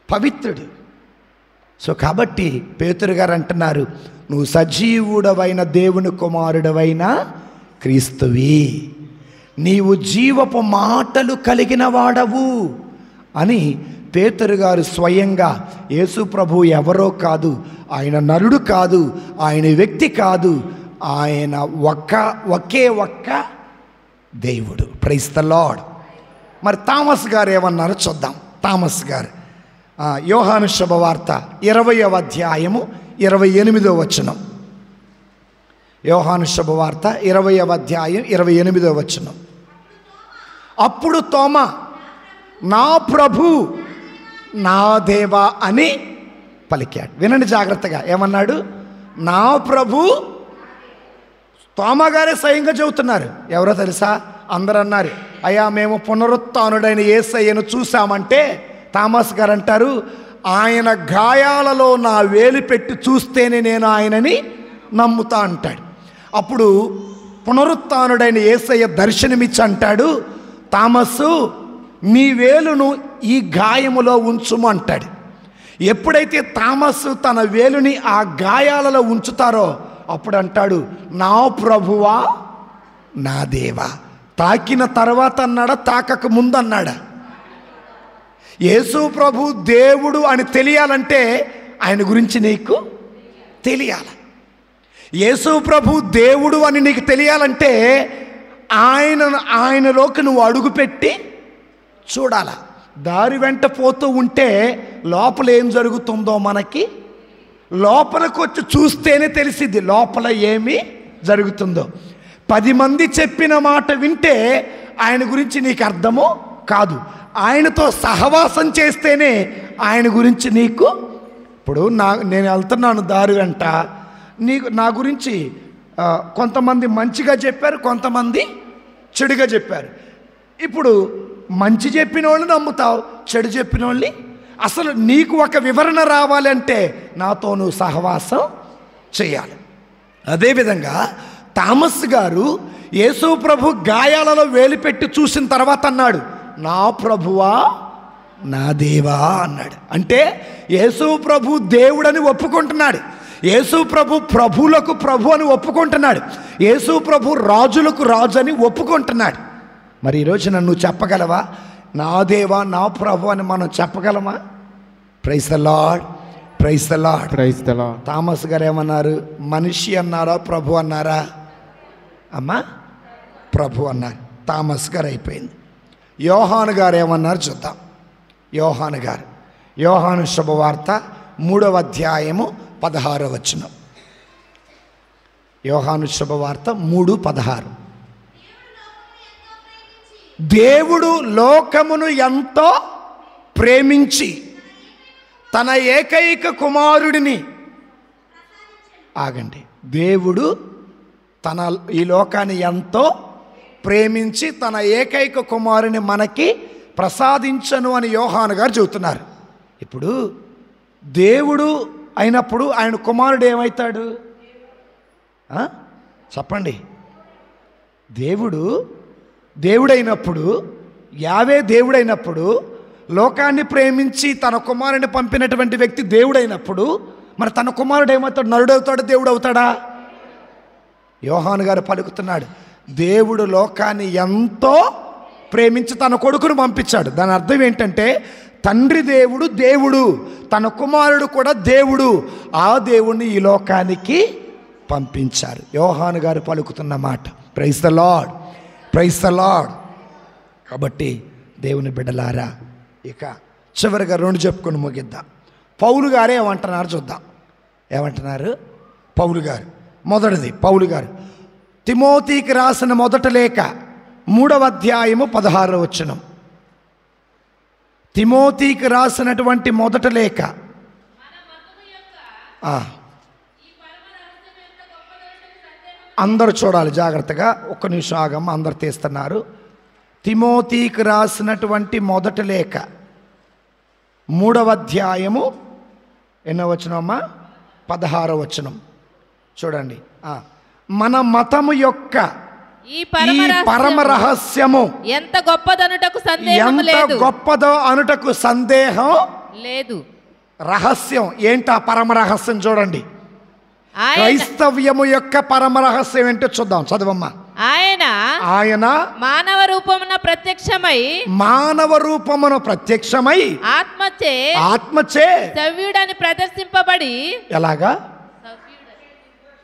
పవిత్రుడు. సో కాబట్టి పేతురు గారు అంటున్నారు, నువ్వు సజీవుడవైన దేవుని కుమారుడవైన క్రీస్తువి, నీవు జీవపు మాటలు కలిగిన వాడవు అని పేతురు గారు స్వయంగా. యేసు ప్రభు ఎవరో కాదు, ఆయన నరుడు కాదు, ఆయన వ్యక్తి కాదు, ఆయన ఒకే ఒక్క దేవుడు. Praise the lord. మరి థామస్ గారు ఏమన్నారో చూద్దాం. థామస్ గారు యోహాను శుభవార్త 20వ అధ్యాయము 28వ వచనం. యోహాను శుభవార్త 20వ అధ్యాయం 28వ వచనం. అప్పుడు తోమా, నా ప్రభు నా దేవా అని పలికాడు. వినండి జాగ్రత్తగా, ఏమన్నాడు? నా ప్రభు. తోమా గారే స్వయంగా చెబుతున్నారు. ఎవరో తెలుసా? అందరూ అన్నారు, అయ్యా మేము పునరుత్థానుడైన యేసయ్యను చూసామంటే థామస్ గారు అంటారు, ఆయన గాయాలలో నా వేలు పెట్టి చూస్తేనే నేను ఆయనని నమ్ముతా అంటాడు. అప్పుడు పునరుత్థానుడైన యేసయ్య దర్శనమిచ్చి అంటాడు, థామస్సు నీ వేలును ఈ గాయములో ఉంచుము అంటాడు. ఎప్పుడైతే థామస్సు తన వేలుని ఆ గాయాలలో ఉంచుతారో అప్పుడు అంటాడు, నా ప్రభువా నా దేవా. తాకిన తర్వాత అన్నాడా, తాకక ముందు అన్నాడా? యేసు ప్రభు దేవుడు అని తెలియాలంటే ఆయన గురించి నీకు తెలియాలి. యేసు ప్రభు దేవుడు అని నీకు తెలియాలంటే ఆయనలోకి నువ్వు అడుగుపెట్టి చూడాల. దారి వెంట పోతూ ఉంటే లోపల ఏం జరుగుతుందో మనకి లోపలికి వచ్చి చూస్తేనే తెలిసిద్ది లోపల ఏమి జరుగుతుందో. 10 మంది చెప్పిన మాట వింటే ఆయన గురించి నీకు అర్థమో కాదు. ఆయనతో సహవాసం చేస్తేనే ఆయన గురించి నీకు. ఇప్పుడు నేను వెళ్తున్నాను దారి వెంట, నా గురించి కొంతమంది మంచిగా చెప్పారు, కొంతమంది చెడుగా చెప్పారు. ఇప్పుడు మంచి చెప్పిన వాళ్ళు నమ్ముతావు, చెడు చెప్పిన వాళ్ళని. అసలు నీకు ఒక వివరణ రావాలంటే నాతో నువ్వు సహవాసం చేయాలి. అదేవిధంగా థామస్ గారు యేసు ప్రభు గాయాలలో వేలిపెట్టి చూసిన తర్వాత అన్నాడు, నా ప్రభువా నా దేవా అన్నాడు. అంటే యేసు ప్రభు దేవుడని ఒప్పుకుంటున్నాడు. యేసు ప్రభు ప్రభువులకు ప్రభు అని ఒప్పుకుంటున్నాడు. యేసు ప్రభు రాజులకు రాజు అని ఒప్పుకుంటున్నాడు. మరి ఈరోజు నన్ను చెప్పగలవా నా దేవా నా ప్రభు అని మనం చెప్పగలమా? Praise the lord, praise the lord, praise the lord. Thomas గారు ఏమన్నారు? మనిషి అన్నారా ప్రభు అన్నారా? అమ్మా ప్రభు అన్నారు. థామస్ గారు అయిపోయింది. యోహాను గారు ఏమన్నారు చూద్దాం. యోహాను గారు యోహాను శుభవార్త 3వ అధ్యాయము 16వ వచనం. యోహాను శుభవార్త 3:16. దేవుడు లోకమును ఎంతో ప్రేమించి తన ఏకైక కుమారుడిని. ఆగండి. దేవుడు ఈ లోకాన్ని ఎంతో ప్రేమించి తన ఏకైక కుమారుని మనకి ప్రసాదించను అని యోహాను గారు చెబుతున్నారు. ఇప్పుడు దేవుడు అయినప్పుడు ఆయన కుమారుడు ఏమవుతాడు చెప్పండి? దేవుడైనప్పుడు యావే దేవుడైనప్పుడు లోకాన్ని ప్రేమించి తన కుమారుని పంపినటువంటి వ్యక్తి దేవుడైనప్పుడు మరి తన కుమారుడు ఏమవుతాడు? నరుడవుతాడు, దేవుడు అవుతాడా? యోహాను గారు పలుకుతున్నాడు, దేవుడు లోకాన్ని ఎంతో ప్రేమించి తన కొడుకును పంపించాడు. దాని అర్థం ఏంటంటే తండ్రి దేవుడు, దేవుడు తన కుమారుడు కూడా దేవుడు. ఆ దేవుణ్ణి ఈ లోకానికి పంపించారు. యోహాను గారు పలుకుతున్న మాట. Praise the lord, praise the lord. కాబట్టి దేవుని బిడ్డలారా, ఇక చివరిగా 2 చెప్పుకొని ముగిద్దాం. పౌలు గారు ఏమంటున్నారు చూద్దాం. ఏమంటున్నారు పౌలు గారు? మొదటిది పౌలు గారు తిమోతికి రాసిన మొదటి లేఖ 3వ అధ్యాయము 16వ వచనం. తిమోతికి రాసినటువంటి మొదటి లేఖ. అందరూ చూడాలి జాగ్రత్తగా. ఒక్క నిమిషం ఆగమ్మ, అందరు తీస్తున్నారు. తిమోతికి రాసినటువంటి మొదటి లేఖ 3వ అధ్యాయము ఎన్నో వచనమ్మా? 16వ వచనం చూడండి. మన మతము యొక్క ఈ పరమ రహస్యము ఎంత గొప్పదనుటకు సందేహం లేదు. గొప్పదో అనుటకు సందేహం లేదు. రహస్యం ఏంటి? ఆ పరమ రహస్యం చూడండి. క్రైస్తవ్యము యొక్క పరమ రహస్యం ఏంటో చూద్దాం. చదవమ్మా. ఆయన మానవ రూపమున ప్రత్యక్షమై ఆత్మచే సవ్యుడని ప్రదర్శింపబడి. ఎలాగా?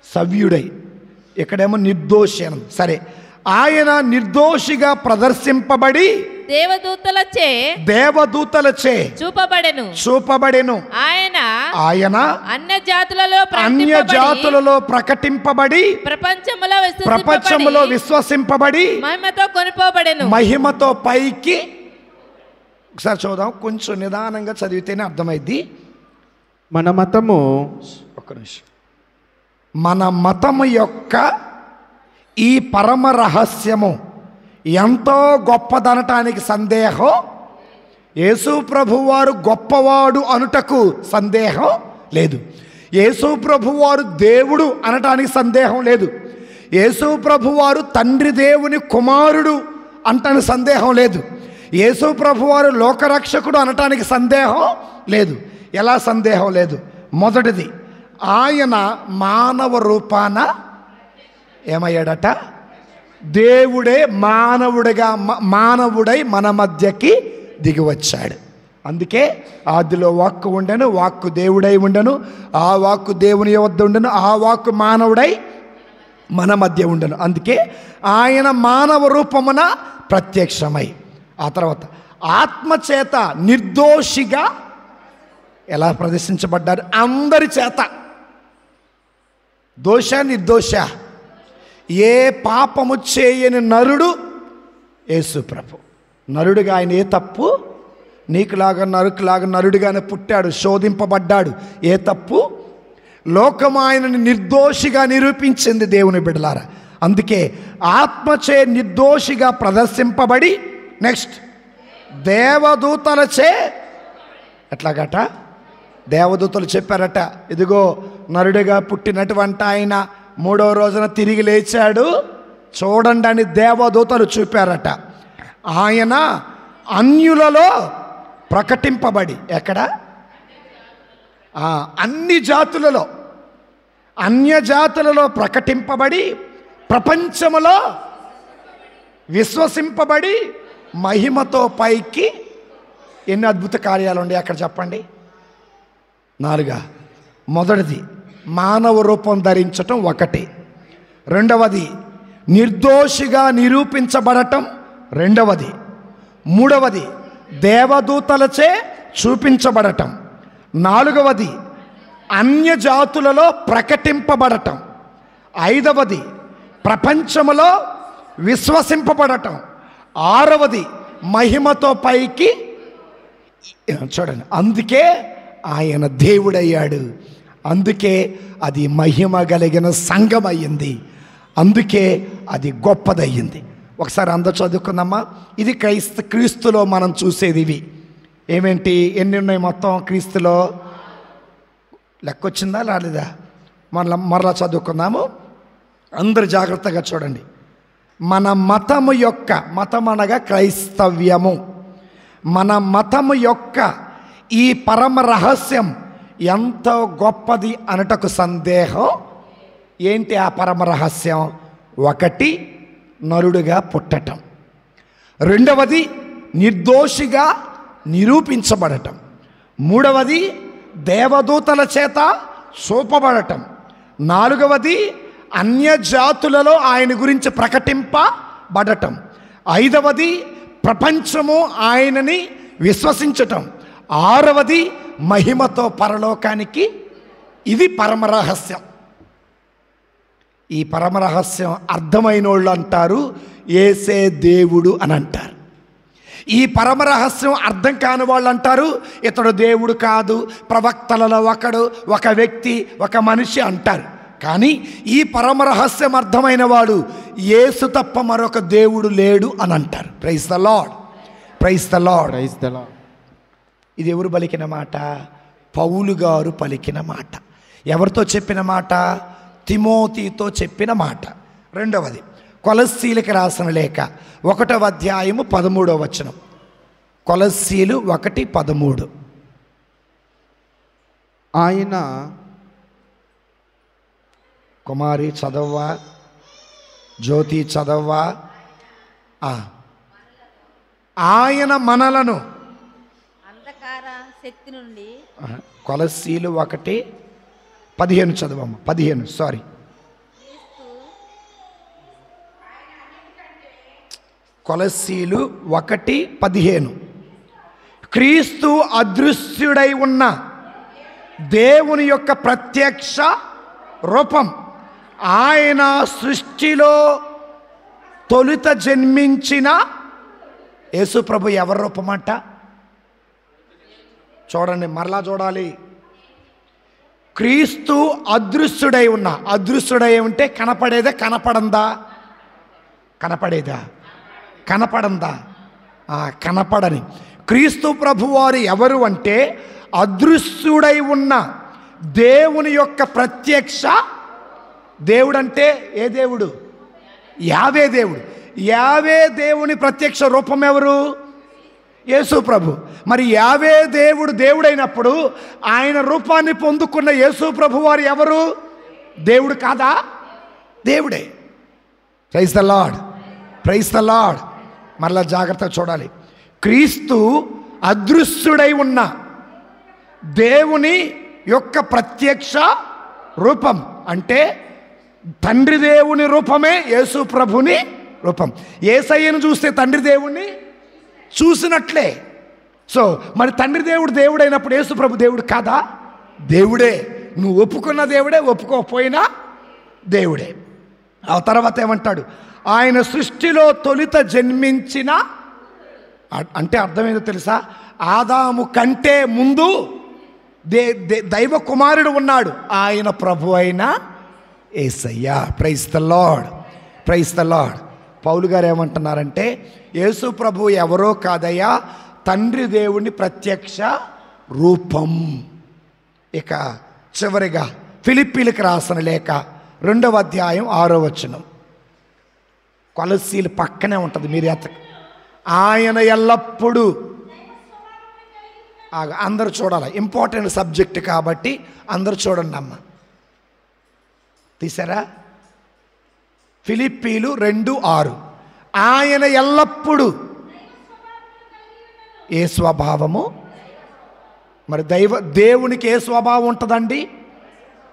సవ్యుడై. ఇక్కడేమో నిర్దోషి. సరే, ఆయన నిర్దోషిగా ప్రదర్శింపబడి దేవదూతలచే చూపబడెను. ఆయన అన్యజాతులలో ప్రకటింపబడి ప్రపంచములో విశ్వసింపబడి మహిమతో పైకి. ఒకసారి చూద్దాం, కొంచెం నిదానంగా చదివితేనే అర్థమైద్ది. మన మతము, ఒక్క నిమిషం, మన మతము యొక్క ఈ పరమ రహస్యము ఎంతో గొప్పదనటానికి సందేహం. యేసు ప్రభువారు గొప్పవాడు అనుటకు సందేహం లేదు. యేసు ప్రభువారు దేవుడు అనటానికి సందేహం లేదు. యేసు ప్రభువారు తండ్రి దేవుని కుమారుడు అంటానికి సందేహం లేదు. యేసు ప్రభువారు లోకరక్షకుడు అనటానికి సందేహం లేదు. ఎలా సందేహం లేదు? మొదటిది, ఆయన మానవ రూపాన ఏమయ్యాడట? దేవుడే మానవుడై మన మధ్యకి దిగి వచ్చాడు. అందుకే ఆదిలో వాక్కు ఉండెను, వాక్కు దేవుడై ఉండెను, ఆ వాక్కు దేవుని వద్ద ఉండెను, ఆ వాక్కు మానవుడై మన మధ్య ఉండెను. అందుకే ఆయన మానవ రూపమున ప్రత్యక్షమై, ఆ తర్వాత ఆత్మచేత నిర్దోషిగా ఎలా ప్రదర్శించబడ్డారు? అందరి చేత. దోష నిర్దోష, ఏ పాపము చేయని నరుడు యేసు ప్రభు. నరుడుగా ఆయన ఏ తప్పు, నీకులాగా నరుకులాగా నరుడిగానే పుట్టాడు, శోధింపబడ్డాడు. ఏ తప్పు? లోకము ఆయనని నిర్దోషిగా నిరూపించింది దేవుని బిడ్డలారా. అందుకే ఆత్మచే నిర్దోషిగా ప్రదర్శింపబడి, నెక్స్ట్ దేవదూతలచే, ఎట్లాగట? దేవదూతలు చెప్పారట, ఇదిగో నరుడిగా పుట్టినటువంటి ఆయన 3వ రోజున తిరిగి లేచాడు, చూడండి అని దేవదూతలు చూపారట. ఆయన అన్యులలో ప్రకటింపబడి, ఎక్కడ? అన్ని జాతులలో, అన్యజాతులలో ప్రకటింపబడి ప్రపంచములో విశ్వసింపబడి మహిమతో పైకి. ఎన్ని అద్భుత కార్యాలు ఉండే అక్కడ చెప్పండి. 4. మొదటిది మానవ రూపం ధరించటం, 1. రెండవది నిర్దోషిగా నిరూపించబడటం, 2. 3వది దేవదూతలచే చూపించబడటం, 4వది అన్యజాతులలో ప్రకటింపబడటం, 5వది ప్రపంచములో విశ్వసింపబడటం, 6వది మహిమతో పైకి. చూడండి, అందుకే ఆయన దేవుడయ్యాడు. అందుకే అది మహిమ కలిగిన సంఘం అయ్యింది. అందుకే అది గొప్పదయ్యింది. ఒకసారి అందరూ చదువుకుందామా. ఇది క్రీస్తులో మనం చూసేది. ఇవి ఏమేంటి? ఎన్ని ఉన్నాయి మొత్తం క్రీస్తులో? లెక్కొచ్చిందా రాలేదా? మరలా చదువుకుందాము. అందరు జాగ్రత్తగా చూడండి. మన మతము యొక్క, మతం అనగా క్రైస్తవ్యము, మన మతము యొక్క ఈ పరమ రహస్యం ఎంతో గొప్పది అనటకు సందేహం. ఏంటి ఆ పరమ రహస్యం? 1 నరుడుగా పుట్టటం, 2వది నిర్దోషిగా నిరూపించబడటం, 3వది దేవదూతల చేత చూపబడటం, 4వది అన్యజాతులలో ఆయన గురించి ప్రకటింపబడటం, 5వది ప్రపంచము ఆయనని విశ్వసించటం, 6వది మహిమతో పరలోకానికి. ఇది పరమరహస్యం. ఈ పరమరహస్యం అర్థమైన వాళ్ళు అంటారు యేసే దేవుడు అని అంటారు. ఈ పరమరహస్యం అర్థం కాని వాళ్ళు అంటారు ఇతడు దేవుడు కాదు, ప్రవక్తలలో ఒకడు, ఒక వ్యక్తి, ఒక మనిషి అంటారు. కానీ ఈ పరమరహస్యం అర్థమైన వాడు యేసు తప్ప మరొక దేవుడు లేడు అని అంటారు. Praise the lord, praise the lord, praise the lord. ఇది ఎవరు పలికిన మాట? పౌలు గారు పలికిన మాట. ఎవరితో చెప్పిన మాట? తిమోతితో చెప్పిన మాట. 2వది కొలస్సీలకు రాసిన లేఖ 1వ అధ్యాయము 13వ వచనం. కొలస్సీలు 1:13. ఆయన కుమారి చదవ్వా, జ్యోతి చదవ్వా. ఆయన మనలను అంధకార శక్తి నుండి, కొలస్సీలు 1:15 చదవమ్మ. 15 సారీ. కొలస్సీలు 1:15. క్రీస్తు అదృశ్యుడై ఉన్న దేవుని యొక్క ప్రత్యక్ష రూపం. ఆయన సృష్టిలో తొలుత జన్మించిన యేసు ప్రభు ఎవరి రూపమంట? చూడండి, మరలా చూడాలి. క్రీస్తు అదృశ్యుడై ఉన్న, అదృశ్యుడై ఉంటే కనపడేదా కనపడందా? కనపడేదా కనపడందా? కనపడని క్రీస్తు ప్రభువారు ఎవరు అంటే అదృశ్యుడై ఉన్న దేవుని యొక్క ప్రత్యక్ష దేవుడు. అంటే ఏ దేవుడు? యావే దేవుడు. యావే దేవుని ప్రత్యక్ష రూపం ఎవరు? యేసు ప్రభు. మరి యావే దేవుడు దేవుడైనప్పుడు ఆయన రూపాన్ని పొందుకున్న యేసు ప్రభు వారు ఎవరు? దేవుడు కాదా? దేవుడే. Praise the lord, praise the lord. మరలా జాగ్రత్తగా చూడాలి. క్రీస్తు అదృశ్యుడై ఉన్న దేవుని యొక్క ప్రత్యక్ష రూపం. అంటే తండ్రి దేవుని రూపమే యేసు ప్రభుని రూపం. యేసయ్యను చూస్తే తండ్రి దేవుణ్ణి చూసినట్లే. సో మరి తండ్రి దేవుడు దేవుడైనప్పుడు యేసు ప్రభు దేవుడు కాదా? దేవుడే. నువ్వు ఒప్పుకున్న దేవుడే, ఒప్పుకోకపోయినా దేవుడే. ఆ తర్వాత ఏమంటాడు? ఆయన సృష్టిలో తొలుత జన్మించిన, అంటే అర్థమేందో తెలుసా? ఆదాము కంటే ముందు దైవ కుమారుడు ఉన్నాడు, ఆయన ప్రభు అయిన Yesayya. Praise the lord, praise the lord. Paulu గారు ఏమంటున్నారంటే యేసు ప్రభు ఎవరో కాదయ్యా, తండ్రి దేవుని ప్రత్యక్ష రూపం. ఇక చివరిగా ఫిలిప్పీలకు రాసిన లేఖ 2వ అధ్యాయం 6వ వచనం. కొలస్సీలు పక్కనే ఉంటుంది, మీరు ఆయన ఎల్లప్పుడూ, అందరూ చూడాలి, ఇంపార్టెంట్ సబ్జెక్ట్ కాబట్టి అందరూ చూడండి అమ్మ. తీసారా? ఫిలిప్పీలు 2:6. ఆయన ఎల్లప్పుడూ ఏ స్వభావము? మరి దేవునికి ఏ స్వభావం ఉంటుందండి?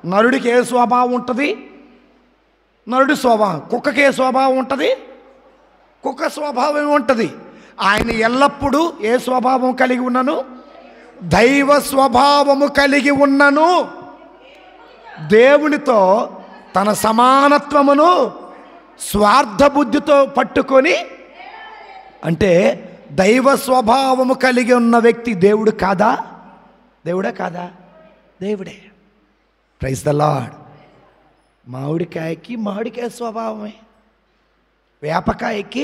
నరుడికి ఏ స్వభావం ఉంటుంది? నరుడి స్వభావం. కుక్కకి ఏ స్వభావం ఉంటుంది? కుక్క స్వభావం ఉంటుంది. ఆయన ఎల్లప్పుడూ ఏ స్వభావం కలిగి ఉన్నను? దైవ స్వభావము కలిగి ఉన్నను. దేవునితో తన సమానత్వమును స్వార్థ బుద్ధితో పట్టుకొని, అంటే దైవ స్వభావము కలిగి ఉన్న వ్యక్తి దేవుడు కాదా? దేవుడే కాదా? దేవుడే. Praise the lord. మామిడికాయకి మామిడికాయ స్వభావమే, వేపకాయకి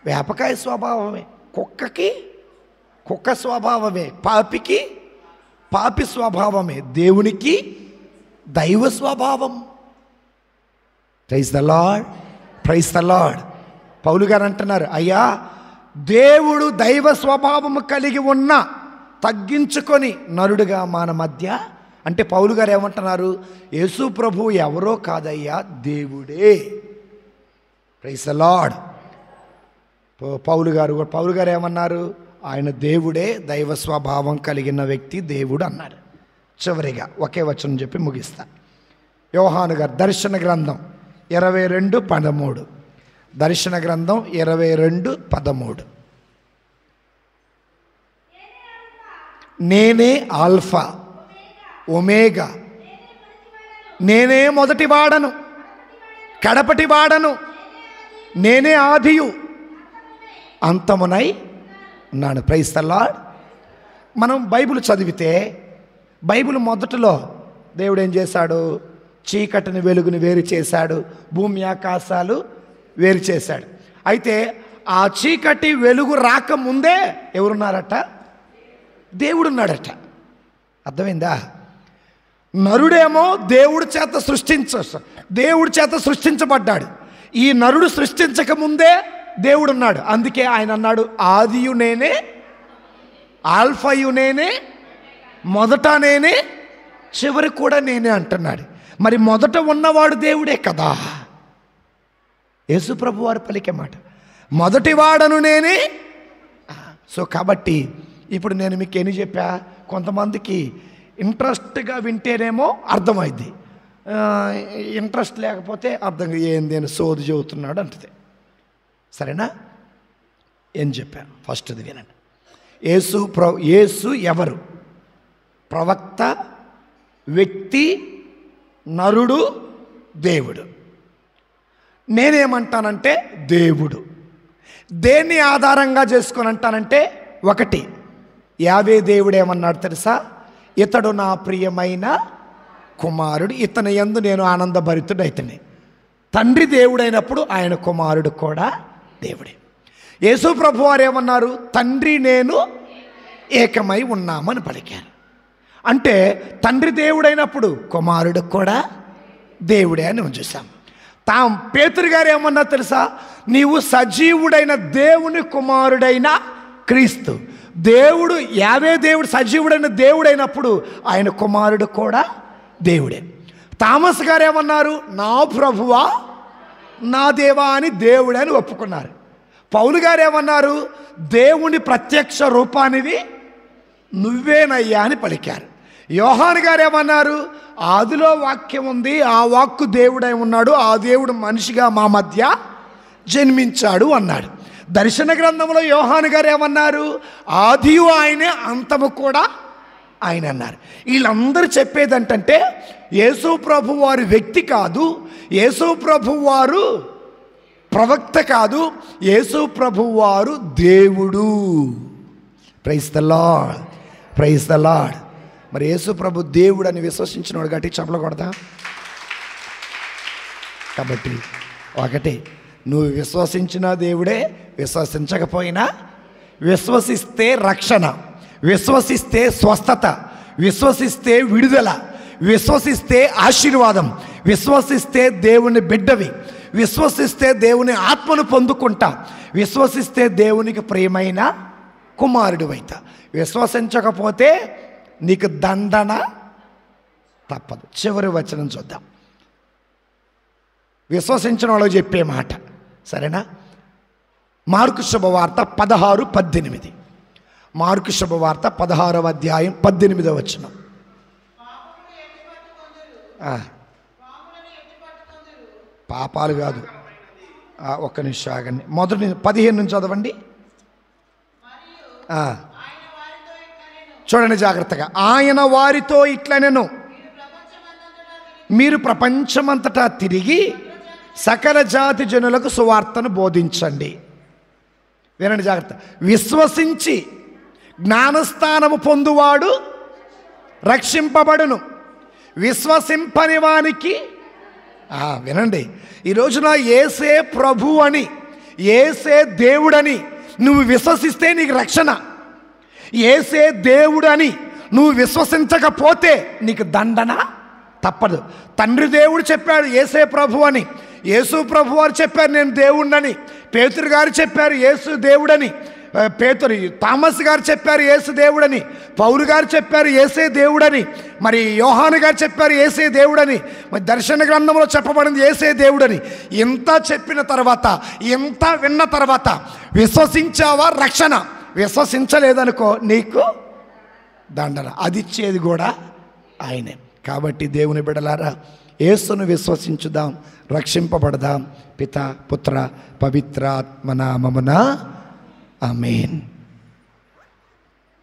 వేపకాయ స్వభావమే, కుక్కకి కుక్క స్వభావమే, పాపికి పాపి స్వభావమే, దేవునికి దైవ స్వభావం. Praise the lord, praise the lord. Paulu గారు అంటున్నారు, అయ్యా దేవుడు దైవ స్వభావము కలిగి ఉన్న తగ్గించుకొని నరుడుగా మన మధ్య, అంటే పౌలు గారు ఏమంటున్నారు? యేసు ప్రభు ఎవరో కాదయ్యా, దేవుడే. Praise the lord. పౌలు గారు ఏమన్నారు? ఆయన దేవుడే, దైవ స్వభావం కలిగిన వ్యక్తి దేవుడు అన్నారు. చివరిగా ఒకే వచనం చెప్పి ముగిస్తా. యోహాను గారు దర్శన గ్రంథం 22:13. దర్శన గ్రంథం 22:13. నేనే ఆల్ఫా ఒమేగా, నేనే మొదటి వాడను కడపటి వాడను, నేనే ఆదియు అంతమునై ఉన్నాను. Praise the lord. మనం బైబిల్ చదివితే బైబిల్ మొదటిలో దేవుడు ఏం చేశాడు? చీకటిని వెలుగుని వేరు చేశాడు, భూమి ఆకాశాలు వేరు చేశాడు. అయితే ఆ చీకటి వెలుగు రాకముందే ఎవరున్నారట? దేవుడున్నాడట. అర్థమైందా? నరుడేమో దేవుడి చేత సృష్టించబడ్డాడు. ఈ నరుడు సృష్టించక ముందే దేవుడున్నాడు. అందుకే ఆయన అన్నాడు, ఆదియు నేనే, ఆల్ఫాయు నేనే, మొదట నేనే, చివరి కూడా నేనే అంటున్నాడు. మరి మొదట ఉన్నవాడు దేవుడే కదా. యేసు ప్రభు వారు పలికే మాట, మొదటి వాడను నేనే. సో కాబట్టి ఇప్పుడు నేను మీకు ఏమి చెప్పా? కొంతమందికి ఇంట్రెస్ట్గా వింటేనేమో అర్థమైంది, ఇంట్రెస్ట్ లేకపోతే అర్థం ఏంది అని సోది చెబుతున్నాడు అంటది. సరేనా? ఏం చెప్పాను ఫస్ట్ది వినండి. యేసు ఎవరు? ప్రవక్త, వ్యక్తి, నరుడు, దేవుడు. నేనేమంటానంటే దేవుడు. దేన్ని ఆధారంగా చేసుకొని అంటానంటే, ఒకటి, యావే దేవుడు ఏమన్నాడు తెలుసా? ఇతడు నా ప్రియమైన కుమారుడు, ఇతని యందు నేను ఆనందభరితుడైతేనే. తండ్రి దేవుడైనప్పుడు ఆయన కుమారుడు కూడా దేవుడే. యేసు ప్రభు వారు ఏమన్నారు? తండ్రి నేను ఏకమై ఉన్నామని పలికారు. అంటే తండ్రి దేవుడైనప్పుడు కుమారుడు కూడా దేవుడే అని చూసాం. పేతురు గారు ఏమన్నా తెలుసా? నీవు సజీవుడైన దేవుని కుమారుడైన క్రీస్తు. దేవుడు యావే దేవుడు సజీవుడైన దేవుడైనప్పుడు ఆయన కుమారుడు కూడా దేవుడే. థామస్ గారు ఏమన్నారు? నా ప్రభువా నా దేవా అని దేవుడే అని ఒప్పుకున్నారు. పౌలు గారు ఏమన్నారు? దేవుని ప్రత్యక్ష రూపానివి నువ్వేనయ్యా అని పలికారు. యోహాను గారు ఏమన్నారు? ఆదిలో వాక్యం ఉంది, ఆ వాక్కు దేవుడై ఉన్నాడు, ఆ దేవుడు మనిషిగా మా మధ్య జన్మించాడు అన్నాడు. దర్శన గ్రంథంలో యోహాను గారు ఏమన్నారు? ఆదియు ఆయనే, అంతము కూడా ఆయన అన్నారు. వీళ్ళందరూ చెప్పేది ఏంటంటే, యేసు ప్రభు వారి వ్యక్తి కాదు, యేసు ప్రభు వారు ప్రవక్త కాదు, యేసు ప్రభు వారు దేవుడు. Praise the lord, praise the lord. మరి యేసు ప్రభు దేవుడు అని విశ్వసించినవాడు గట్టి చప్పలు కొడతా. కాబట్టి ఒకటి, నువ్వు విశ్వసించిన దేవుడే, విశ్వసించకపోయినా విశ్వసిస్తే రక్షణ, విశ్వసిస్తే స్వస్థత, విశ్వసిస్తే విడుదల, విశ్వసిస్తే ఆశీర్వాదం, విశ్వసిస్తే దేవుని బిడ్డవి, విశ్వసిస్తే దేవుని ఆత్మను పొందుకుంటా, విశ్వసిస్తే దేవునికి ప్రియమైన కుమారుడు అయితా. విశ్వసించకపోతే నీకు దండన తప్పదు. చివరి వచనం చూద్దాం. విశ్వసించిన వాళ్ళు చెప్పే మాట, సరేనా? మార్కు శుభవార్త 16:18. మార్కు శుభవార్త 16వ అధ్యాయం 18వ వచనం. పాపాలు కాదు, ఒక్క నిమిషం ఆగండి. మొదటి 15 నుంచి చదవండి. చూడండి జాగ్రత్తగా. ఆయన వారితో ఇట్లనెను, మీరు ప్రపంచమంతటా తిరిగి సకల జాతి జనులకు సువార్తను బోధించండి. వినండి జాగ్రత్త. విశ్వసించి జ్ఞానస్థానము పొందువాడు రక్షింపబడును, విశ్వసింపని వానికి వినండి, ఈ రోజున యేసే ప్రభు అని, యేసే దేవుడని నువ్వు విశ్వసిస్తే నీకు రక్షణ. యేసే దేవుడు అని నువ్వు విశ్వసించకపోతే నీకు దండన తప్పదు. తండ్రి దేవుడు చెప్పాడు యేసే ప్రభు అని, యేసు ప్రభు వారు చెప్పారు నేను దేవుడినని, పేతురు గారు చెప్పారు యేసు దేవుడని, థామస్ గారు చెప్పారు యేసు దేవుడని, పౌలు గారు చెప్పారు యేసే దేవుడని, మరి యోహాను గారు చెప్పారు యేసే దేవుడని, మరి దర్శన గ్రంథంలో చెప్పబడింది యేసే దేవుడని. ఇంత చెప్పిన తర్వాత, ఇంత విన్న తర్వాత విశ్వసించావా రక్షణ, విశ్వసించలేదనుకో నీకు దండన. అది ఇచ్చేది కూడా ఆయనే. కాబట్టి దేవుని బిడ్డలారా, యేసును విశ్వసించుదాం, రక్షింపబడదాం. పిత పుత్ర పవిత్రాత్మ నామమున ఆమేన్.